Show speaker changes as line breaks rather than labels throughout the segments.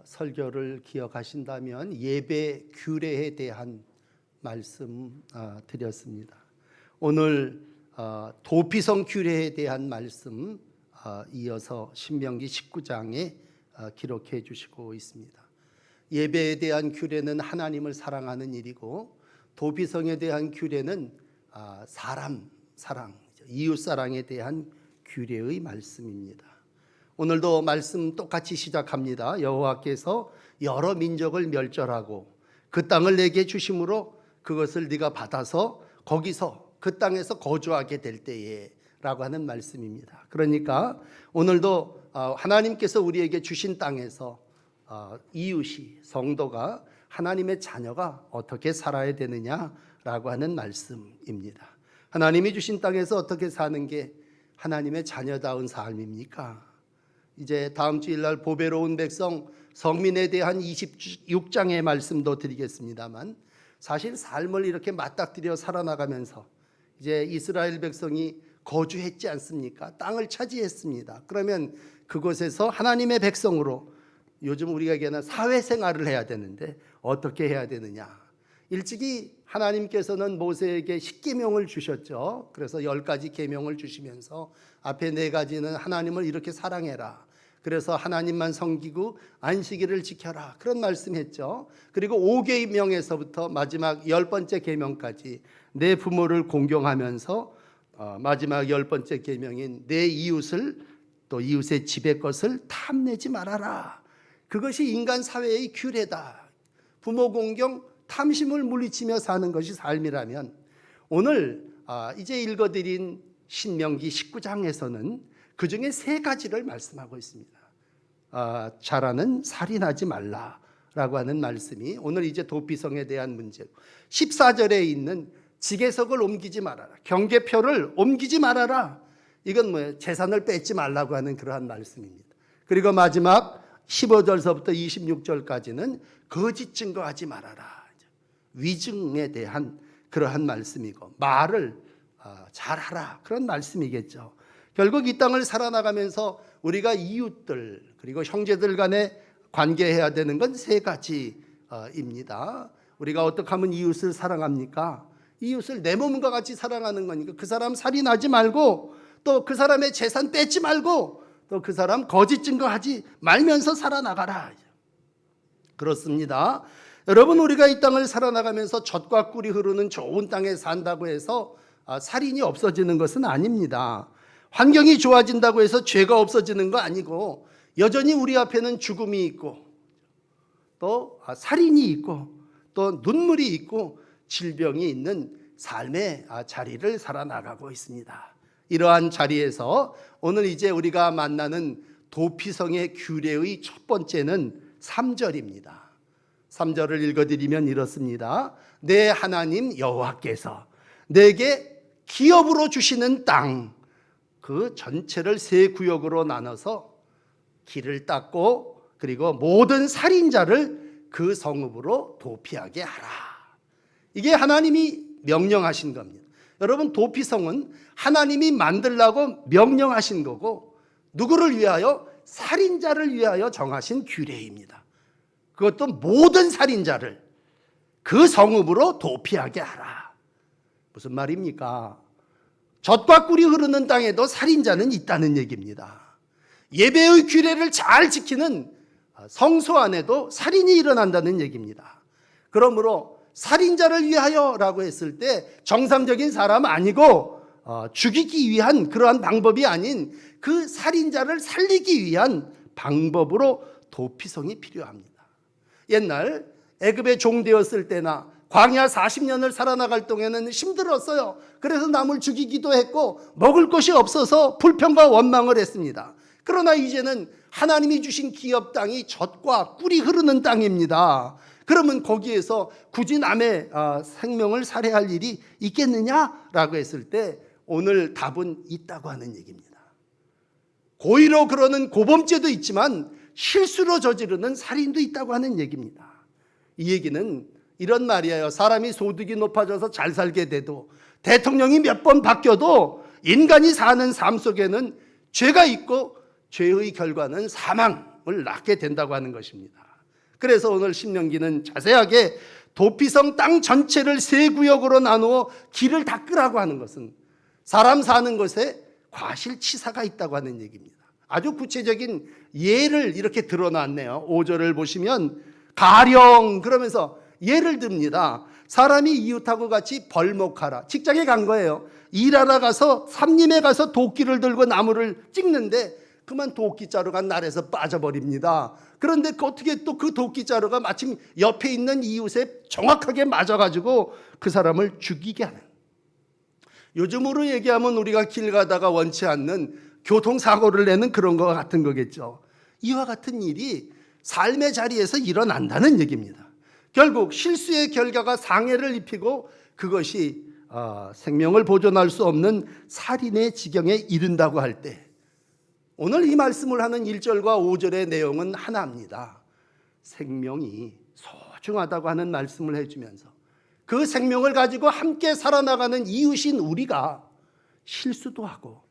설교를 기억하신다면 예배 규례에 대한 말씀 드렸습니다. 오늘 도피성 규례에 대한 말씀 이어서 신명기 19장에 기록해 주시고 있습니다. 예배에 대한 규례는 하나님을 사랑하는 일이고, 도피성에 대한 규례는 사람 사랑, 이웃 사랑에 대한 규례의 말씀입니다. 오늘도 말씀 똑같이 시작합니다. 여호와께서 여러 민족을 멸절하고 그 땅을 내게 주심으로 그것을 네가 받아서 거기서 그 땅에서 거주하게 될 때에 라고 하는 말씀입니다. 그러니까 오늘도 하나님께서 우리에게 주신 땅에서 이웃이, 성도가, 하나님의 자녀가 어떻게 살아야 되느냐라고 하는 말씀입니다. 하나님이 주신 땅에서 어떻게 사는 게 하나님의 자녀다운 삶입니까? 이제 다음 주일날 보배로운 백성 성민에 대한 26장의 말씀도 드리겠습니다만, 사실 삶을 이렇게 맞닥뜨려 살아나가면서 이제 이스라엘 백성이 거주했지 않습니까? 땅을 차지했습니다. 그러면 그곳에서 하나님의 백성으로 요즘 우리가 얘기하는 사회생활을 해야 되는데 어떻게 해야 되느냐? 일찍이 하나님께서는 모세에게 10계명을 주셨죠. 그래서 10가지 계명을 주시면서 앞에 4가지는 하나님을 이렇게 사랑해라, 그래서 하나님만 섬기고 안식일을 지켜라, 그런 말씀했죠. 그리고 5계명에서부터 마지막 10번째 계명까지 내 부모를 공경하면서 마지막 10번째 계명인 내 이웃을, 또 이웃의 집의 것을 탐내지 말아라. 그것이 인간 사회의 규례다. 부모 공경, 탐심을 물리치며 사는 것이 삶이라면, 오늘 이제 읽어드린 신명기 19장에서는 그 중에 3가지를 말씀하고 있습니다. 자라는 살인하지 말라라고 하는 말씀이 오늘 이제 도피성에 대한 문제고, 14절에 있는 지계석을 옮기지 말아라, 경계표를 옮기지 말아라, 이건 뭐예요? 재산을 뺏지 말라고 하는 그러한 말씀입니다. 그리고 마지막 15절서부터 26절까지는 거짓 증거하지 말아라, 위증에 대한 그러한 말씀이고, 말을 잘하라, 그런 말씀이겠죠. 결국 이 땅을 살아나가면서 우리가 이웃들 그리고 형제들 간에 관계해야 되는 건 3가지입니다. 우리가 어떻게 하면 이웃을 사랑합니까? 이웃을 내 몸과 같이 사랑하는 거니까 그 사람 살인하지 말고, 또 그 사람의 재산 뺏지 말고, 또 그 사람 거짓 증거하지 말면서 살아나가라. 그렇습니다. 여러분, 우리가 이 땅을 살아나가면서 젖과 꿀이 흐르는 좋은 땅에 산다고 해서 살인이 없어지는 것은 아닙니다. 환경이 좋아진다고 해서 죄가 없어지는 거 아니고, 여전히 우리 앞에는 죽음이 있고, 또 살인이 있고, 또 눈물이 있고, 질병이 있는 삶의 자리를 살아나가고 있습니다. 이러한 자리에서 오늘 이제 우리가 만나는 도피성의 규례의 첫 번째는 3절입니다. 3절을 읽어드리면 이렇습니다. 내 하나님 여호와께서 내게 기업으로 주시는 땅, 그 전체를 3구역으로 나눠서 길을 닦고, 그리고 모든 살인자를 그 성읍으로 도피하게 하라. 이게 하나님이 명령하신 겁니다. 여러분, 도피성은 하나님이 만들라고 명령하신 거고, 누구를 위하여? 살인자를 위하여 정하신 규례입니다. 그것도 모든 살인자를 그 성읍으로 도피하게 하라. 무슨 말입니까? 젖과 꿀이 흐르는 땅에도 살인자는 있다는 얘기입니다. 예배의 규례를 잘 지키는 성소 안에도 살인이 일어난다는 얘기입니다. 그러므로 살인자를 위하여라고 했을 때 정상적인 사람 아니고 죽이기 위한 그러한 방법이 아닌 그 살인자를 살리기 위한 방법으로 도피성이 필요합니다. 옛날 애굽에 종되었을 때나 광야 40년을 살아나갈 동안에는 힘들었어요. 그래서 남을 죽이기도 했고 먹을 것이 없어서 불평과 원망을 했습니다. 그러나 이제는 하나님이 주신 기업 땅이 젖과 꿀이 흐르는 땅입니다. 그러면 거기에서 굳이 남의 생명을 살해할 일이 있겠느냐라고 했을 때 오늘 답은 있다고 하는 얘기입니다. 고의로 그러는 고범죄도 있지만 실수로 저지르는 살인도 있다고 하는 얘기입니다. 이 얘기는 이런 말이에요. 사람이 소득이 높아져서 잘 살게 돼도, 대통령이 몇 번 바뀌어도 인간이 사는 삶 속에는 죄가 있고 죄의 결과는 사망, 낳게 된다고 하는 것입니다. 그래서 오늘 신명기는 자세하게 도피성 땅 전체를 세 구역으로 나누어 길을 닦으라고 하는 것은 사람 사는 것에 과실치사가 있다고 하는 얘기입니다. 아주 구체적인 예를 이렇게 드러났네요. 5절을 보시면 가령 그러면서 예를 듭니다. 사람이 이웃하고 같이 벌목하라. 직장에 간 거예요. 일하러 가서 삼림에 가서 도끼를 들고 나무를 찍는데 그만 도끼자루가 날에서 빠져버립니다. 그런데 어떻게 또 그 도끼자루가 마침 옆에 있는 이웃에 정확하게 맞아가지고 그 사람을 죽이게 하는, 요즘으로 얘기하면 우리가 길 가다가 원치 않는 교통사고를 내는 그런 것 같은 거겠죠. 이와 같은 일이 삶의 자리에서 일어난다는 얘기입니다. 결국 실수의 결과가 상해를 입히고 그것이 생명을 보존할 수 없는 살인의 지경에 이른다고 할 때, 오늘 이 말씀을 하는 1절과 5절의 내용은 하나입니다. 생명이 소중하다고 하는 말씀을 해주면서 그 생명을 가지고 함께 살아나가는 이웃인 우리가 실수도 하고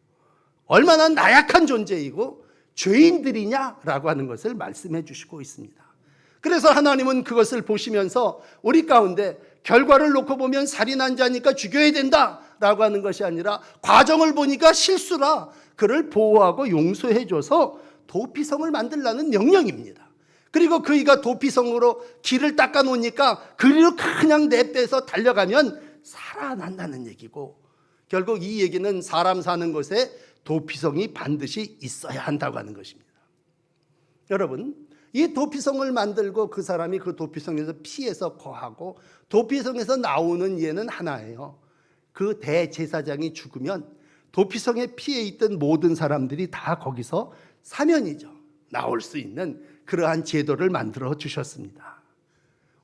얼마나 나약한 존재이고 죄인들이냐라고 하는 것을 말씀해 주시고 있습니다. 그래서 하나님은 그것을 보시면서 우리 가운데 결과를 놓고 보면 살인한 자니까 죽여야 된다라고 하는 것이 아니라 과정을 보니까 실수라 그를 보호하고 용서해 줘서 도피성을 만들라는 명령입니다. 그리고 그이가 도피성으로 길을 닦아 놓으니까 그리로 그냥 내빼서 달려가면 살아난다는 얘기고, 결국 이 얘기는 사람 사는 곳에 도피성이 반드시 있어야 한다고 하는 것입니다. 여러분, 이 도피성을 만들고 그 사람이 그 도피성에서 피해서 거하고 도피성에서 나오는 예는 하나예요. 그 대제사장이 죽으면 도피성에 피해 있던 모든 사람들이 다 거기서 사면이죠. 나올 수 있는 그러한 제도를 만들어 주셨습니다.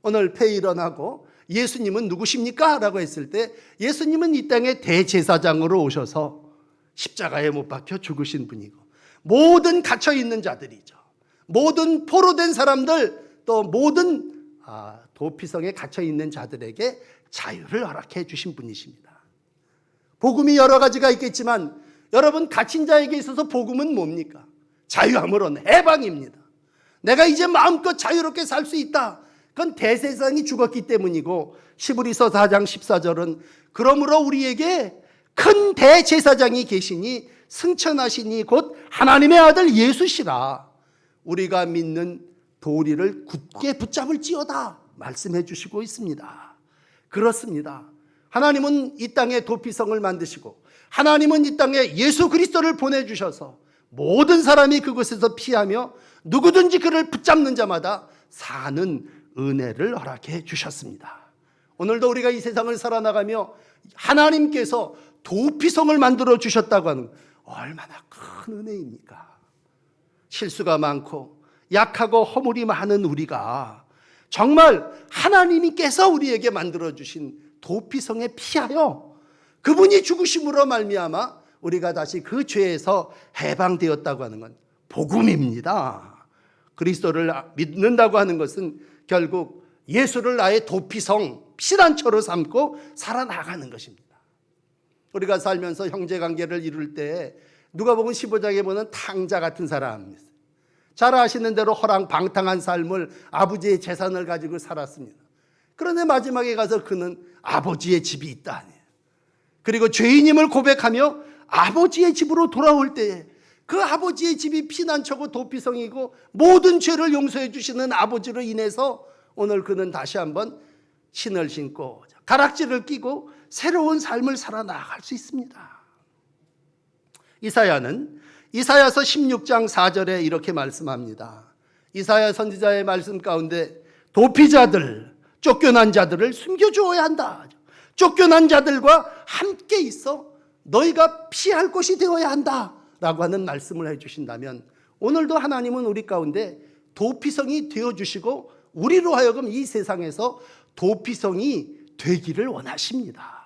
오늘 폐일원하고 예수님은 누구십니까? 라고 했을 때 예수님은 이 땅에 대제사장으로 오셔서 십자가에 못 박혀 죽으신 분이고, 모든 갇혀있는 자들이죠. 모든 포로된 사람들, 또 모든 도피성에 갇혀있는 자들에게 자유를 허락해 주신 분이십니다. 복음이 여러 가지가 있겠지만 여러분, 갇힌 자에게 있어서 복음은 뭡니까? 자유함으로는 해방입니다. 내가 이제 마음껏 자유롭게 살 수 있다. 그건 대제사장이 죽었기 때문이고, 시브리서 4장 14절은 그러므로 우리에게 큰 대제사장이 계시니 승천하시니 곧 하나님의 아들 예수시라. 우리가 믿는 도리를 굳게 붙잡을지어다 말씀해 주시고 있습니다. 그렇습니다. 하나님은 이 땅에 도피성을 만드시고 하나님은 이 땅에 예수 그리스도를 보내주셔서 모든 사람이 그곳에서 피하며 누구든지 그를 붙잡는 자마다 사는 은혜를 허락해 주셨습니다. 오늘도 우리가 이 세상을 살아나가며 하나님께서 도피성을 만들어 주셨다고 하는, 얼마나 큰 은혜입니까? 실수가 많고 약하고 허물이 많은 우리가 정말 하나님께서 우리에게 만들어 주신 도피성에 피하여 그분이 죽으심으로 말미암아 우리가 다시 그 죄에서 해방되었다고 하는 건 복음입니다. 그리스도를 믿는다고 하는 것은 결국 예수를 나의 도피성, 피난처로 삼고 살아나가는 것입니다. 우리가 살면서 형제관계를 이룰 때 누가복음 15장에 보는 탕자 같은 사람입니다. 잘 아시는 대로 허랑방탕한 삶을, 아버지의 재산을 가지고 살았습니다. 그런데 마지막에 가서 그는 아버지의 집이 있다. 그리고 죄인임을 고백하며 아버지의 집으로 돌아올 때에 그 아버지의 집이 피난처고 도피성이고 모든 죄를 용서해 주시는 아버지로 인해서 오늘 그는 다시 한번 신을 신고 가락지를 끼고 새로운 삶을 살아나갈 수 있습니다. 이사야는 이사야서 16장 4절에 이렇게 말씀합니다. 이사야 선지자의 말씀 가운데 도피자들, 쫓겨난 자들을 숨겨주어야 한다. 쫓겨난 자들과 함께 있어 너희가 피할 곳이 되어야 한다 라고 하는 말씀을 해주신다면, 오늘도 하나님은 우리 가운데 도피성이 되어주시고 우리로 하여금 이 세상에서 도피성이 되기를 원하십니다.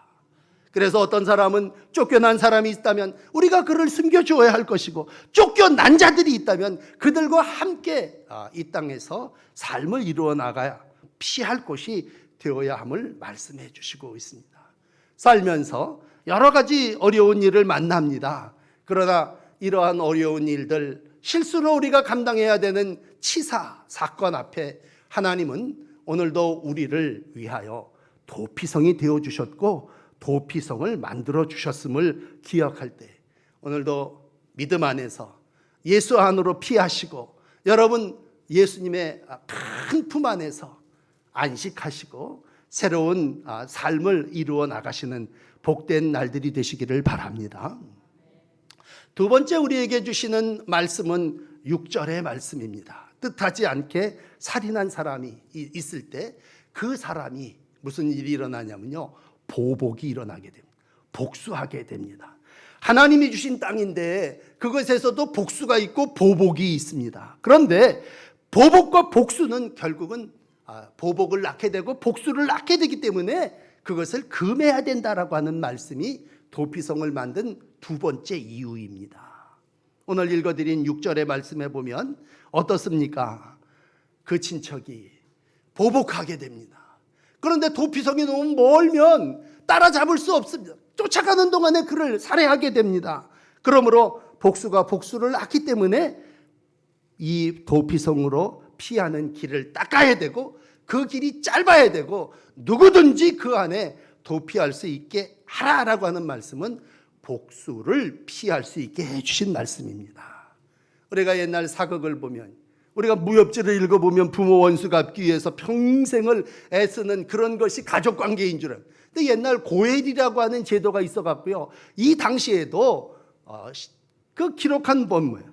그래서 어떤 사람은 쫓겨난 사람이 있다면 우리가 그를 숨겨주어야 할 것이고, 쫓겨난 자들이 있다면 그들과 함께 이 땅에서 삶을 이루어 나가야 피할 곳이 되어야 함을 말씀해 주시고 있습니다. 살면서 여러 가지 어려운 일을 만납니다. 그러나 이러한 어려운 일들, 실수로 우리가 감당해야 되는 치사 사건 앞에 하나님은 오늘도 우리를 위하여 도피성이 되어주셨고 도피성을 만들어 주셨음을 기억할 때 오늘도 믿음 안에서 예수 안으로 피하시고 여러분 예수님의 큰 품 안에서 안식하시고 새로운 삶을 이루어 나가시는 복된 날들이 되시기를 바랍니다. 두 번째 우리에게 주시는 말씀은 6절의 말씀입니다. 뜻하지 않게 살인한 사람이 있을 때 그 사람이 무슨 일이 일어나냐면요, 보복이 일어나게 됩니다. 복수하게 됩니다. 하나님이 주신 땅인데 그것에서도 복수가 있고 보복이 있습니다. 그런데 보복과 복수는 결국은 보복을 낳게 되고 복수를 낳게 되기 때문에 그것을 금해야 된다라고 하는 말씀이 도피성을 만든 두 번째 이유입니다. 오늘 읽어드린 6절의 말씀에 보면 어떻습니까? 그 친척이 보복하게 됩니다. 그런데 도피성이 너무 멀면 따라잡을 수 없습니다. 쫓아가는 동안에 그를 살해하게 됩니다. 그러므로 복수가 복수를 낳기 때문에 이 도피성으로 피하는 길을 닦아야 되고 그 길이 짧아야 되고 누구든지 그 안에 도피할 수 있게 하라라고 하는 말씀은 복수를 피할 수 있게 해주신 말씀입니다. 우리가 옛날 사극을 보면 우리가 무협지를 읽어보면 부모 원수 갚기 위해서 평생을 애쓰는 그런 것이 가족관계인 줄 알아요. 근데 옛날 고엘이라고 하는 제도가 있어갖고요, 이 당시에도 그 기록한 법문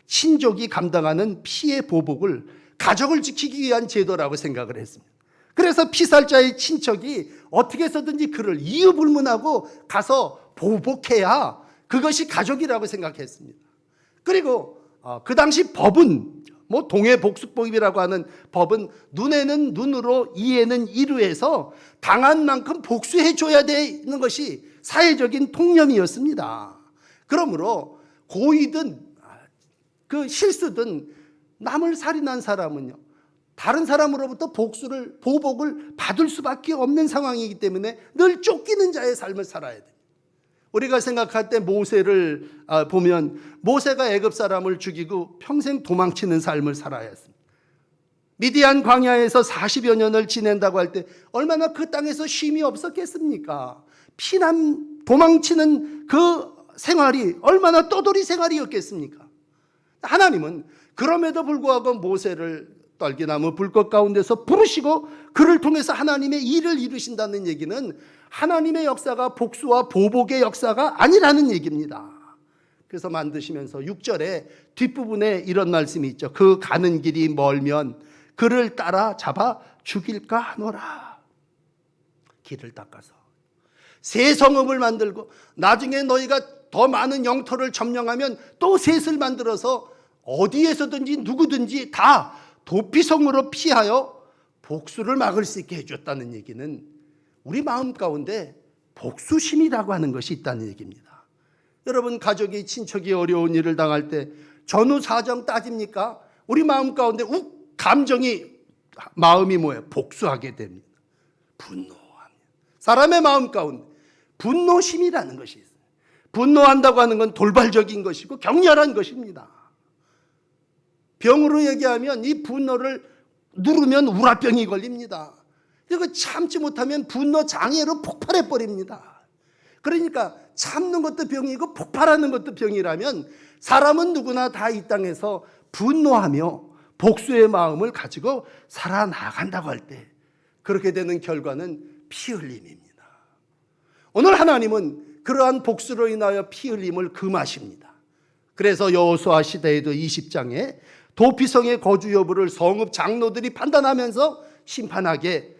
친족이 감당하는 피해 보복을 가족을 지키기 위한 제도라고 생각을 했습니다. 그래서 피살자의 친척이 어떻게 해서든지 그를 이유불문하고 가서 보복해야 그것이 가족이라고 생각했습니다. 그리고 그 당시 법은 동해복수법이라고 하는 법은 눈에는 눈으로 이에는 이로 해서 당한 만큼 복수해줘야 되는 것이 사회적인 통념이었습니다. 그러므로 고의든 그 실수든 남을 살인한 사람은요, 다른 사람으로부터 보복을 받을 수밖에 없는 상황이기 때문에 늘 쫓기는 자의 삶을 살아야 돼요. 우리가 생각할 때 모세를 보면 모세가 애굽 사람을 죽이고 평생 도망치는 삶을 살아야 했습니다. 미디안 광야에서 40여 년을 지낸다고 할 때 얼마나 그 땅에서 쉼이 없었겠습니까? 도망치는 그 생활이 얼마나 떠돌이 생활이었겠습니까? 하나님은 그럼에도 불구하고 모세를 떨기나무 불꽃 가운데서 부르시고 그를 통해서 하나님의 일을 이루신다는 얘기는 하나님의 역사가 복수와 보복의 역사가 아니라는 얘기입니다. 그래서 만드시면서 6절에 뒷부분에 이런 말씀이 있죠. 그 가는 길이 멀면 그를 따라 잡아 죽일까 하노라. 길을 닦아서 새 성읍을 만들고 나중에 너희가 더 많은 영토를 점령하면 또 셋을 만들어서 어디에서든지 누구든지 다 도피성으로 피하여 복수를 막을 수 있게 해줬다는 얘기는 우리 마음 가운데 복수심이라고 하는 것이 있다는 얘기입니다. 여러분, 가족이 친척이 어려운 일을 당할 때 전후 사정 따집니까? 우리 마음 가운데 마음이 뭐예요? 복수하게 됩니다. 분노합니다. 사람의 마음 가운데 분노심이라는 것이 있어요. 분노한다고 하는 건 돌발적인 것이고 격렬한 것입니다. 병으로 얘기하면 이 분노를 누르면 우라병이 걸립니다. 이거 참지 못하면 분노 장애로 폭발해 버립니다. 그러니까 참는 것도 병이고 폭발하는 것도 병이라면 사람은 누구나 다 이 땅에서 분노하며 복수의 마음을 가지고 살아나간다고 할 때 그렇게 되는 결과는 피 흘림입니다. 오늘 하나님은 그러한 복수로 인하여 피 흘림을 금하십니다. 그래서 여호수아 시대에도 20장에 도피성의 거주 여부를 성읍 장로들이 판단하면서 심판하게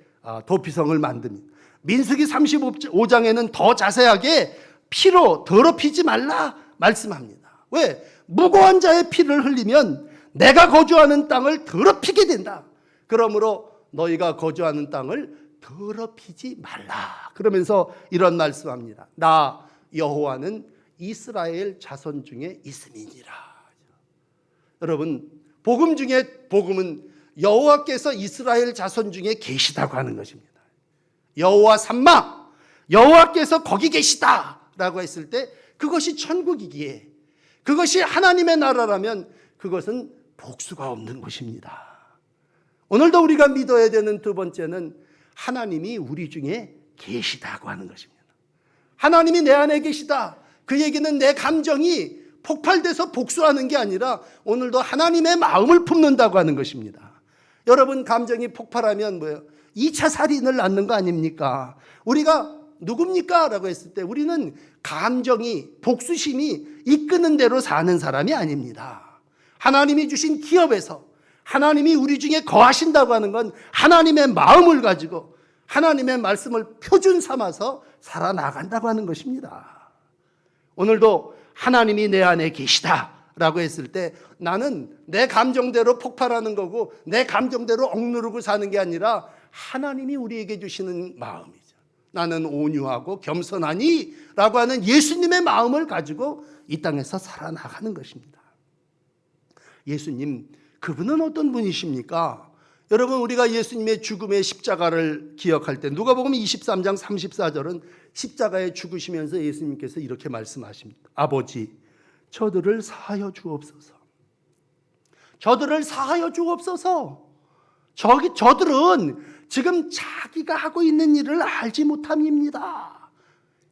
도피성을 만듭니다. 민수기 35장에는 더 자세하게 피로 더럽히지 말라 말씀합니다. 왜? 무고한 자의 피를 흘리면 내가 거주하는 땅을 더럽히게 된다. 그러므로 너희가 거주하는 땅을 더럽히지 말라. 그러면서 이런 말씀합니다. 나 여호와는 이스라엘 자손 중에 있음이니라. 여러분, 복음 중에 복음은 여호와께서 이스라엘 자손 중에 계시다고 하는 것입니다. 여호와 삼마, 여호와께서 거기 계시다라고 했을 때 그것이 천국이기에, 그것이 하나님의 나라라면 그것은 복수가 없는 것입니다. 오늘도 우리가 믿어야 되는 두 번째는 하나님이 우리 중에 계시다고 하는 것입니다. 하나님이 내 안에 계시다. 그 얘기는 내 감정이 폭발돼서 복수하는 게 아니라 오늘도 하나님의 마음을 품는다고 하는 것입니다. 여러분, 감정이 폭발하면 뭐예요? 2차 살인을 낳는 거 아닙니까? 우리가 누굽니까? 라고 했을 때 우리는 감정이, 복수심이 이끄는 대로 사는 사람이 아닙니다. 하나님이 주신 기업에서 하나님이 우리 중에 거하신다고 하는 건 하나님의 마음을 가지고 하나님의 말씀을 표준 삼아서 살아나간다고 하는 것입니다. 오늘도 하나님이 내 안에 계시다라고 했을 때 나는 내 감정대로 폭발하는 거고 내 감정대로 억누르고 사는 게 아니라 하나님이 우리에게 주시는 마음이죠. 나는 온유하고 겸손하니 라고 하는 예수님의 마음을 가지고 이 땅에서 살아나가는 것입니다. 예수님, 그분은 어떤 분이십니까? 여러분, 우리가 예수님의 죽음의 십자가를 기억할 때 누가복음 23장 34절은 십자가에 죽으시면서 예수님께서 이렇게 말씀하십니다. 아버지, 저들을 사하여 주옵소서. 저들을 사하여 주옵소서. 저들은 지금 자기가 하고 있는 일을 알지 못함입니다.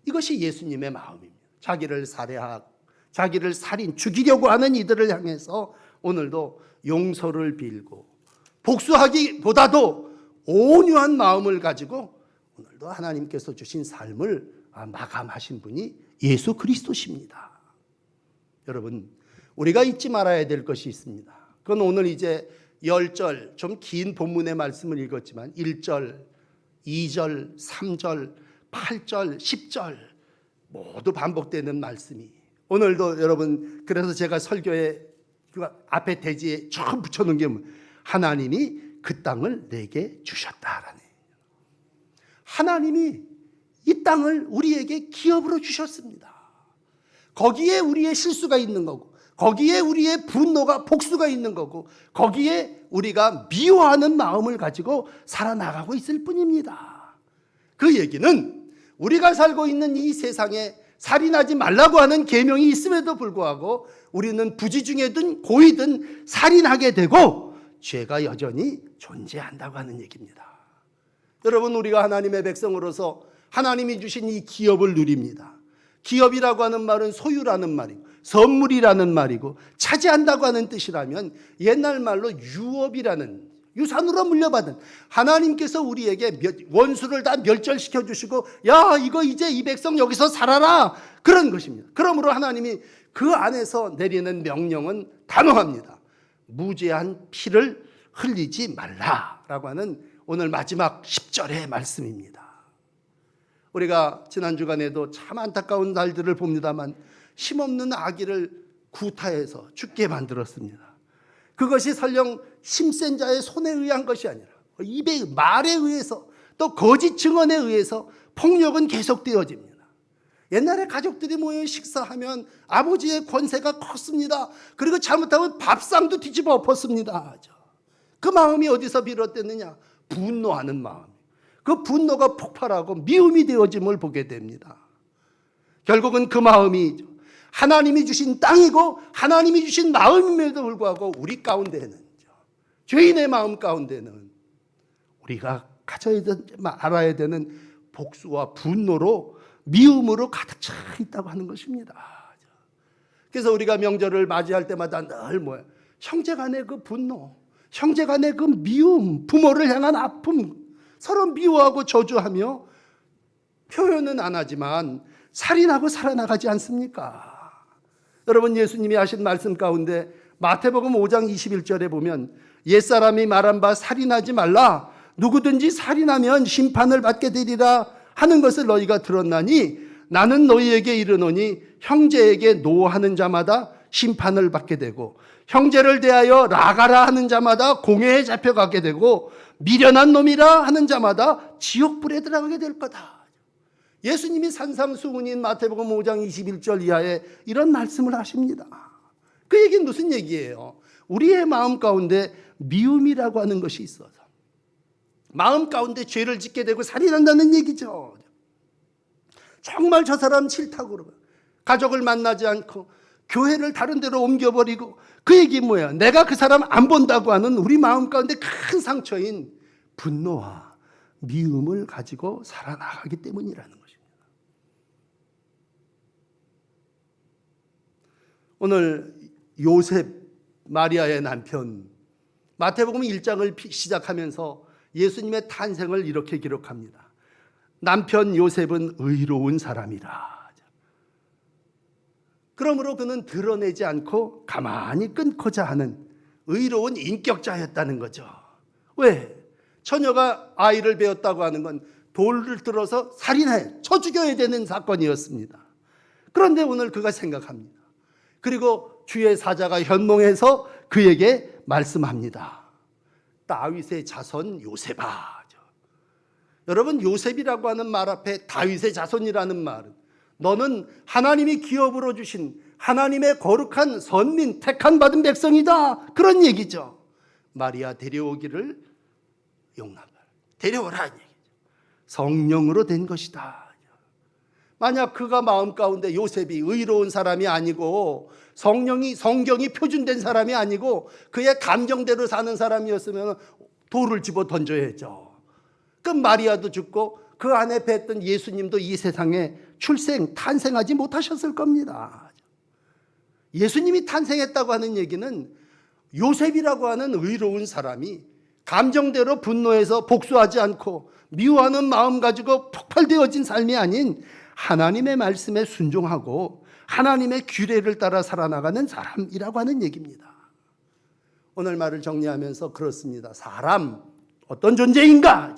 이것이 예수님의 마음입니다. 자기를 살해하고 자기를 죽이려고 하는 이들을 향해서 오늘도 용서를 빌고 복수하기보다도 온유한 마음을 가지고 오늘도 하나님께서 주신 삶을 마감하신 분이 예수 그리스도십니다. 여러분, 우리가 잊지 말아야 될 것이 있습니다. 그건 오늘 이제 10절 좀 긴 본문의 말씀을 읽었지만 1절, 2절, 3절, 8절, 10절 모두 반복되는 말씀이 오늘도 여러분, 그래서 제가 설교에 그 앞에 대지에 처음 붙여놓은 게 하나님이 그 땅을 내게 주셨다라는, 하나님이 이 땅을 우리에게 기업으로 주셨습니다. 거기에 우리의 실수가 있는 거고 거기에 우리의 분노가 복수가 있는 거고 거기에 우리가 미워하는 마음을 가지고 살아나가고 있을 뿐입니다. 그 얘기는 우리가 살고 있는 이 세상에 살인하지 말라고 하는 계명이 있음에도 불구하고 우리는 부지중에든 고이든 살인하게 되고 죄가 여전히 존재한다고 하는 얘기입니다. 여러분, 우리가 하나님의 백성으로서 하나님이 주신 이 기업을 누립니다. 기업이라고 하는 말은 소유라는 말이고 선물이라는 말이고 차지한다고 하는 뜻이라면 옛날 말로 유업이라는, 유산으로 물려받은, 하나님께서 우리에게 원수를 다 멸절시켜 주시고 야, 이거 이제 이 백성 여기서 살아라, 그런 것입니다. 그러므로 하나님이 그 안에서 내리는 명령은 단호합니다. 무죄한 피를 흘리지 말라라고 하는 오늘 마지막 10절의 말씀입니다. 우리가 지난 주간에도 참 안타까운 날들을 봅니다만 힘없는 아기를 구타해서 죽게 만들었습니다. 그것이 설령 힘센 자의 손에 의한 것이 아니라 입의 말에 의해서 또 거짓 증언에 의해서 폭력은 계속되어집니다. 옛날에 가족들이 모여 식사하면 아버지의 권세가 컸습니다. 그리고 잘못하면 밥상도 뒤집어 엎었습니다. 그 마음이 어디서 비롯됐느냐? 분노하는 마음. 그 분노가 폭발하고 미움이 되어짐을 보게 됩니다. 결국은 그 마음이 하나님이 주신 땅이고 하나님이 주신 마음임에도 불구하고 우리 가운데는, 죄인의 마음 가운데는 우리가 가져야 되는, 알아야 되는 복수와 분노로, 미움으로 가득 차 있다고 하는 것입니다. 그래서 우리가 명절을 맞이할 때마다 늘 뭐야? 형제간의 그 분노, 형제간의 그 미움, 부모를 향한 아픔, 서로 미워하고 저주하며 표현은 안 하지만 살인하고 살아나가지 않습니까? 여러분, 예수님이 하신 말씀 가운데 마태복음 5장 21절에 보면 옛사람이 말한 바 살인하지 말라, 누구든지 살인하면 심판을 받게 되리라 하는 것을 너희가 들었나니 나는 너희에게 이르노니 형제에게 노하는 자마다 심판을 받게 되고 형제를 대하여 라가라 하는 자마다 공회에 잡혀가게 되고 미련한 놈이라 하는 자마다 지옥불에 들어가게 될 거다. 예수님이 산상수훈인 마태복음 5장 21절 이하에 이런 말씀을 하십니다. 그 얘기는 무슨 얘기예요? 우리의 마음 가운데 미움이라고 하는 것이 있어서 마음 가운데 죄를 짓게 되고 살인한다는 얘기죠. 정말 저 사람 싫다고 그러고 가족을 만나지 않고 교회를 다른 데로 옮겨버리고 그 얘기 뭐야? 내가 그 사람 안 본다고 하는 우리 마음 가운데 큰 상처인 분노와 미움을 가지고 살아나가기 때문이라는 것입니다. 오늘 요셉, 마리아의 남편, 마태복음 1장을 시작하면서 예수님의 탄생을 이렇게 기록합니다. 남편 요셉은 의로운 사람이라. 그러므로 그는 드러내지 않고 가만히 끊고자 하는 의로운 인격자였다는 거죠. 왜? 처녀가 아이를 배웠다고 하는 건 돌을 들어서 살인해 쳐 죽여야 되는 사건이었습니다. 그런데 오늘 그가 생각합니다. 그리고 주의 사자가 현몽해서 그에게 말씀합니다. 다윗의 자손 요셉아. 여러분, 요셉이라고 하는 말 앞에 다윗의 자손이라는 말은 너는 하나님이 기업으로 주신 하나님의 거룩한 선민, 택한 받은 백성이다, 그런 얘기죠. 마리아 데려오기를 용납하라, 데려오라 얘기죠. 성령으로 된 것이다. 만약 그가 마음 가운데 요셉이 의로운 사람이 아니고 성경이 표준된 사람이 아니고 그의 감정대로 사는 사람이었으면 돌을 집어 던져야죠. 그럼 마리아도 죽고 그 안에 뵀던 예수님도 이 세상에 탄생하지 못하셨을 겁니다. 예수님이 탄생했다고 하는 얘기는 요셉이라고 하는 의로운 사람이 감정대로 분노해서 복수하지 않고 미워하는 마음 가지고 폭발되어진 삶이 아닌 하나님의 말씀에 순종하고 하나님의 규례를 따라 살아나가는 사람이라고 하는 얘기입니다. 오늘 말을 정리하면서 그렇습니다. 사람 어떤 존재인가?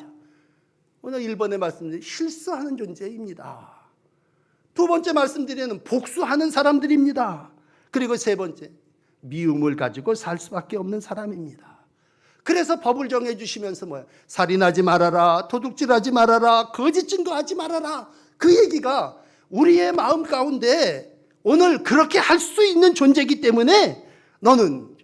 오늘 1번에 말씀드린 실수하는 존재입니다. 두 번째 말씀드리는 복수하는 사람들입니다. 그리고 세 번째, 미움을 가지고 살 수밖에 없는 사람입니다. 그래서 법을 정해주시면서 뭐야? 살인하지 말아라, 도둑질하지 말아라, 거짓 증거하지 말아라. 그 얘기가 우리의 마음 가운데 오늘 그렇게 할 수 있는 존재이기 때문에 너는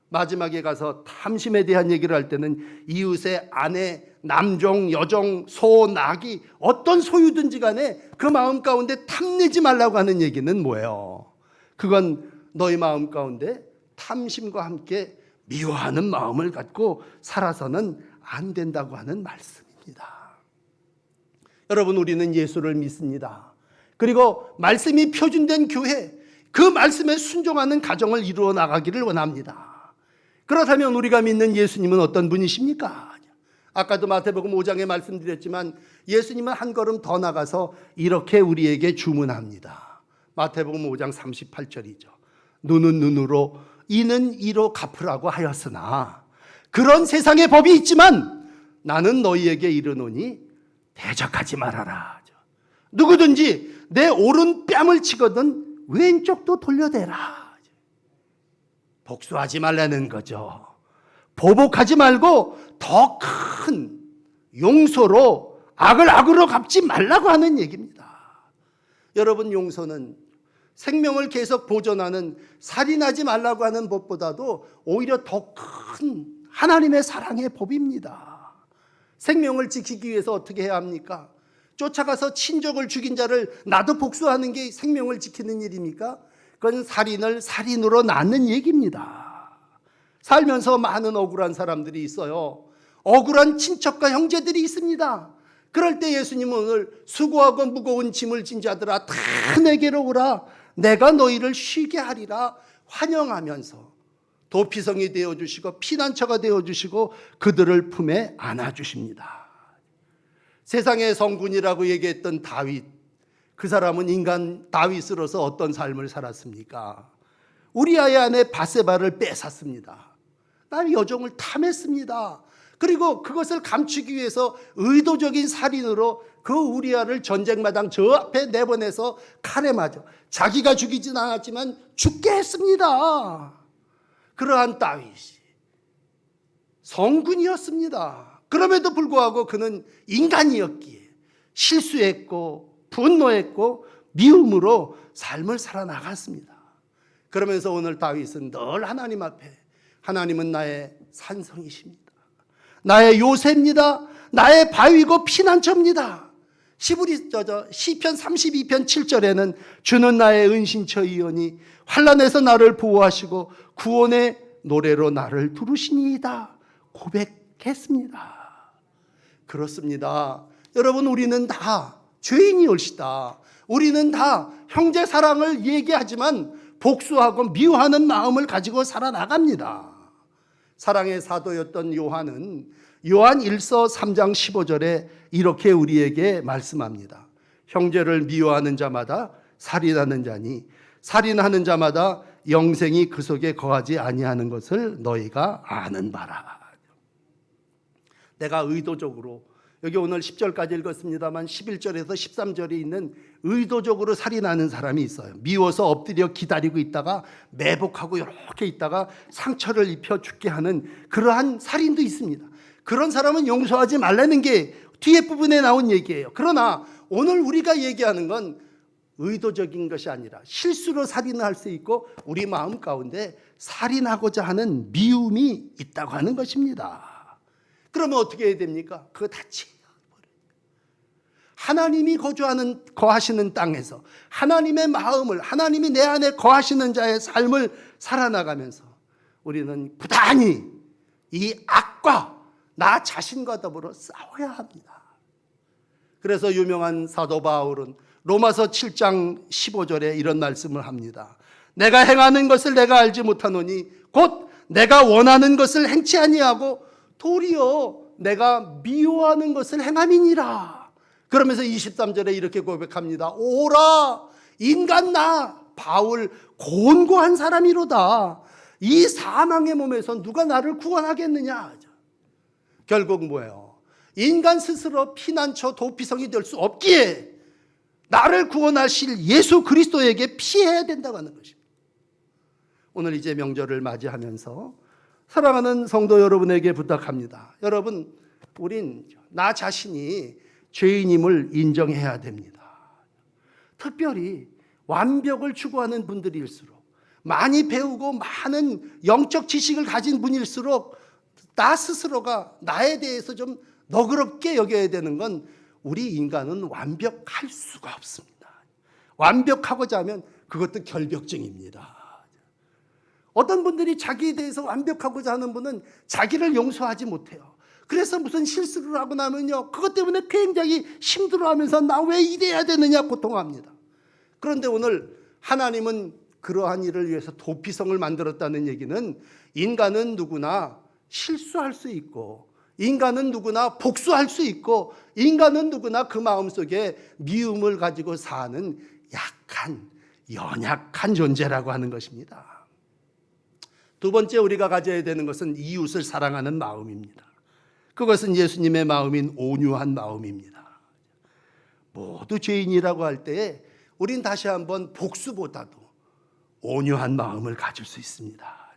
마지막에 가서 탐심에 대한 얘기를 할 때는 이웃의 아내, 남종, 여종, 소, 나귀 어떤 소유든지 간에 그 마음 가운데 탐내지 말라고 하는 얘기는 뭐예요? 그건 너희 마음 가운데 탐심과 함께 미워하는 마음을 갖고 살아서는 안 된다고 하는 말씀입니다. 여러분, 우리는 예수를 믿습니다. 그리고 말씀이 표준된 교회, 그 말씀에 순종하는 가정을 이루어 나가기를 원합니다. 그렇다면 우리가 믿는 예수님은 어떤 분이십니까? 아까도 마태복음 5장에 말씀드렸지만 예수님은 한 걸음 더 나가서 이렇게 우리에게 주문합니다. 마태복음 5장 38절이죠. 눈은 눈으로 이는 이로 갚으라고 하였으나 그런 세상의 법이 있지만 나는 너희에게 이르노니 대적하지 말아라. 누구든지 내 오른 뺨을 치거든 왼쪽도 돌려대라. 복수하지 말라는 거죠. 보복하지 말고 더 큰 용서로 악을 악으로 갚지 말라고 하는 얘기입니다. 여러분, 용서는 생명을 계속 보존하는 살인하지 말라고 하는 법보다도 오히려 더 큰 하나님의 사랑의 법입니다. 생명을 지키기 위해서 어떻게 해야 합니까? 쫓아가서 친족을 죽인 자를 나도 복수하는 게 생명을 지키는 일입니까? 그건 살인을 살인으로 낳는 얘기입니다. 살면서 많은 억울한 사람들이 있어요. 억울한 친척과 형제들이 있습니다. 그럴 때 예수님은 오늘 수고하고 무거운 짐을 진 자들아 다 내게로 오라, 내가 너희를 쉬게 하리라 환영하면서 도피성이 되어주시고 피난처가 되어주시고 그들을 품에 안아주십니다. 세상의 성군이라고 얘기했던 다윗, 그 사람은 인간 다윗으로서 어떤 삶을 살았습니까? 우리아의 아내 바세바를 뺏었습니다. 남의 여종을 탐했습니다. 그리고 그것을 감추기 위해서 의도적인 살인으로 그 우리아를 전쟁마당 저 앞에 내보내서 칼에 맞아 자기가 죽이진 않았지만 죽게 했습니다. 그러한 다윗이 성군이었습니다. 그럼에도 불구하고 그는 인간이었기에 실수했고 분노했고 미움으로 삶을 살아나갔습니다. 그러면서 오늘 다윗은 늘 하나님 앞에 하나님은 나의 산성이십니다. 나의 요새입니다. 나의 바위고 피난처입니다. 시편 32편 7절에는 주는 나의 은신처이오니 환난에서 나를 보호하시고 구원의 노래로 나를 두르시니이다 고백했습니다. 그렇습니다. 여러분, 우리는 다 죄인이 올시다. 우리는 다 형제 사랑을 얘기하지만 복수하고 미워하는 마음을 가지고 살아나갑니다. 사랑의 사도였던 요한은 요한 1서 3장 15절에 이렇게 우리에게 말씀합니다. 형제를 미워하는 자마다 살인하는 자니 살인하는 자마다 영생이 그 속에 거하지 아니하는 것을 너희가 아는 바라. 내가 의도적으로, 여기 오늘 10절까지 읽었습니다만 11절에서 13절에 있는 의도적으로 살인하는 사람이 있어요. 미워서 엎드려 기다리고 있다가 매복하고 이렇게 있다가 상처를 입혀 죽게 하는 그러한 살인도 있습니다. 그런 사람은 용서하지 말라는 게 뒤에 부분에 나온 얘기예요. 그러나 오늘 우리가 얘기하는 건 의도적인 것이 아니라 실수로 살인을 할 수 있고 우리 마음 가운데 살인하고자 하는 미움이 있다고 하는 것입니다. 그러면 어떻게 해야 됩니까? 그거 다 치워버려요. 하나님이 거하시는 땅에서 하나님의 마음을, 하나님이 내 안에 거하시는 자의 삶을 살아나가면서 우리는 부단히 이 악과 나 자신과 더불어 싸워야 합니다. 그래서 유명한 사도 바울은 로마서 7장 15절에 이런 말씀을 합니다. 내가 행하는 것을 내가 알지 못하노니 곧 내가 원하는 것을 행치 아니하고 도리어 내가 미워하는 것을 행함이니라. 그러면서 23절에 이렇게 고백합니다. 오라 인간 나 바울 곤고한 사람이로다. 이 사망의 몸에서 누가 나를 구원하겠느냐. 결국 뭐예요? 인간 스스로 피난처 도피성이 될 수 없기에 나를 구원하실 예수 그리스도에게 피해야 된다고 하는 것입니다. 오늘 이제 명절을 맞이하면서 사랑하는 성도 여러분에게 부탁합니다. 여러분, 우린 나 자신이 죄인임을 인정해야 됩니다. 특별히 완벽을 추구하는 분들일수록, 많이 배우고 많은 영적 지식을 가진 분일수록 나 스스로가 나에 대해서 좀 너그럽게 여겨야 되는 건, 우리 인간은 완벽할 수가 없습니다. 완벽하고자 하면 그것도 결벽증입니다. 어떤 분들이 자기에 대해서 완벽하고자 하는 분은 자기를 용서하지 못해요. 그래서 무슨 실수를 하고 나면요, 그것 때문에 굉장히 힘들어하면서 나 왜 이래야 되느냐 고통합니다. 그런데 오늘 하나님은 그러한 일을 위해서 도피성을 만들었다는 얘기는 인간은 누구나 실수할 수 있고, 인간은 누구나 복수할 수 있고, 인간은 누구나 그 마음속에 미움을 가지고 사는 약한, 연약한 존재라고 하는 것입니다. 두 번째 우리가 가져야 되는 것은 이웃을 사랑하는 마음입니다. 그것은 예수님의 마음인 온유한 마음입니다. 모두 죄인이라고 할 때에 우린 다시 한번 복수보다도 온유한 마음을 가질 수 있습니다.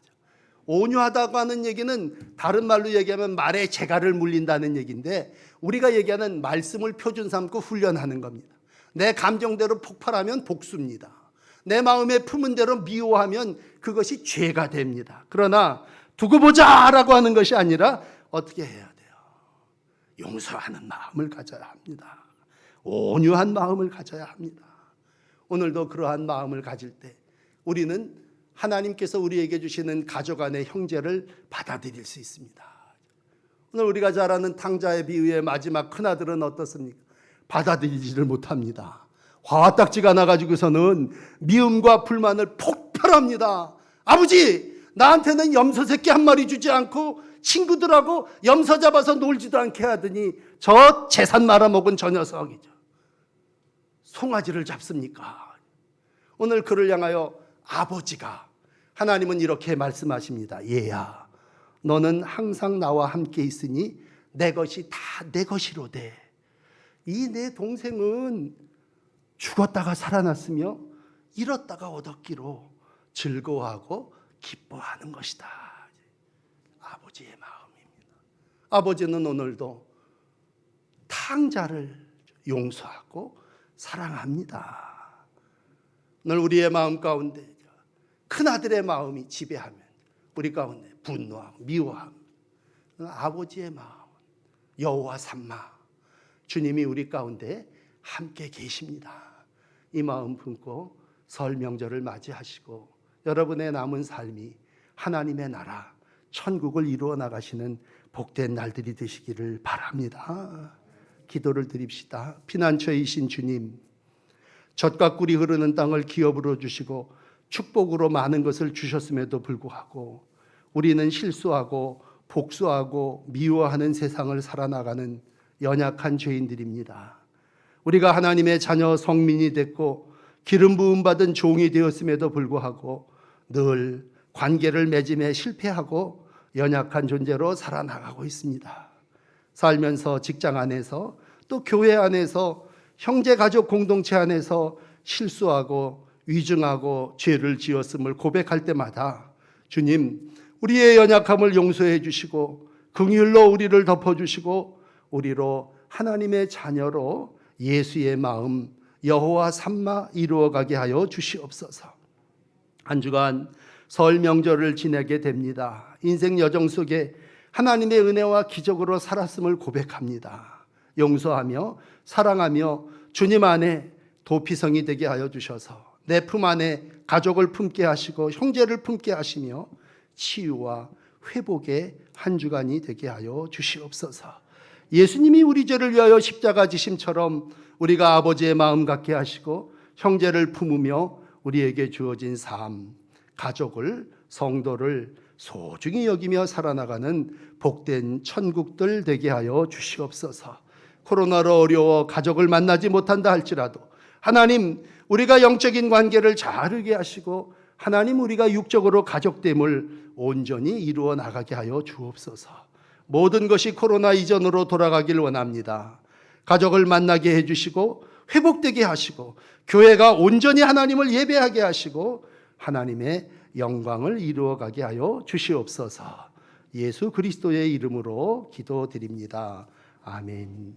온유하다고 하는 얘기는 다른 말로 얘기하면 말에 재갈을 물린다는 얘기인데, 우리가 얘기하는 말씀을 표준 삼고 훈련하는 겁니다. 내 감정대로 폭발하면 복수입니다. 내 마음에 품은 대로 미워하면 그것이 죄가 됩니다. 그러나 두고 보자라고 하는 것이 아니라 어떻게 해야 돼요? 용서하는 마음을 가져야 합니다. 온유한 마음을 가져야 합니다. 오늘도 그러한 마음을 가질 때 우리는 하나님께서 우리에게 주시는 가족 안의 형제를 받아들일 수 있습니다. 오늘 우리가 잘 아는 탕자의 비유의 마지막 큰아들은 어떻습니까? 받아들이지를 못합니다. 화딱지가 나가지고서는 미움과 불만을 폭발합니다. 아버지, 나한테는 염소 새끼 한 마리 주지 않고 친구들하고 염소 잡아서 놀지도 않게 하더니 저 재산 말아먹은 저 녀석이죠. 송아지를 잡습니까? 오늘 그를 향하여 아버지가, 하나님은 이렇게 말씀하십니다. 얘야, 너는 항상 나와 함께 있으니 내 것이 다 내 것이로되, 이 내 동생은 죽었다가 살아났으며 잃었다가 얻었기로 즐거워하고 기뻐하는 것이다. 아버지의 마음입니다. 아버지는 오늘도 탕자를 용서하고 사랑합니다. 오늘 우리의 마음 가운데 큰아들의 마음이 지배하면 우리 가운데 분노하고 미워함, 아버지의 마음, 여호와 삼마, 주님이 우리 가운데 함께 계십니다. 이 마음 품고 설 명절을 맞이하시고 여러분의 남은 삶이 하나님의 나라 천국을 이루어 나가시는 복된 날들이 되시기를 바랍니다. 기도를 드립시다. 피난처이신 주님, 젖과 꿀이 흐르는 땅을 기업으로 주시고 축복으로 많은 것을 주셨음에도 불구하고 우리는 실수하고 복수하고 미워하는 세상을 살아나가는 연약한 죄인들입니다. 우리가 하나님의 자녀 성민이 됐고 기름 부음 받은 종이 되었음에도 불구하고 늘 관계를 맺음에 실패하고 연약한 존재로 살아나가고 있습니다. 살면서 직장 안에서 또 교회 안에서 형제 가족 공동체 안에서 실수하고 위증하고 죄를 지었음을 고백할 때마다 주님, 우리의 연약함을 용서해 주시고 긍휼로 우리를 덮어주시고 우리로 하나님의 자녀로 예수의 마음 여호와 삼마 이루어가게 하여 주시옵소서. 한 주간 설 명절을 지내게 됩니다. 인생 여정 속에 하나님의 은혜와 기적으로 살았음을 고백합니다. 용서하며 사랑하며 주님 안에 도피성이 되게 하여 주셔서 내 품 안에 가족을 품게 하시고 형제를 품게 하시며 치유와 회복의 한 주간이 되게 하여 주시옵소서. 예수님이 우리 죄를 위하여 십자가 지심처럼 우리가 아버지의 마음 갖게 하시고 형제를 품으며 우리에게 주어진 삶, 가족을, 성도를 소중히 여기며 살아나가는 복된 천국들 되게 하여 주시옵소서. 코로나로 어려워 가족을 만나지 못한다 할지라도 하나님, 우리가 영적인 관계를 자르게 하시고 하나님, 우리가 육적으로 가족됨을 온전히 이루어 나가게 하여 주옵소서. 모든 것이 코로나 이전으로 돌아가길 원합니다. 가족을 만나게 해주시고 회복되게 하시고 교회가 온전히 하나님을 예배하게 하시고 하나님의 영광을 이루어가게 하여 주시옵소서. 예수 그리스도의 이름으로 기도드립니다. 아멘.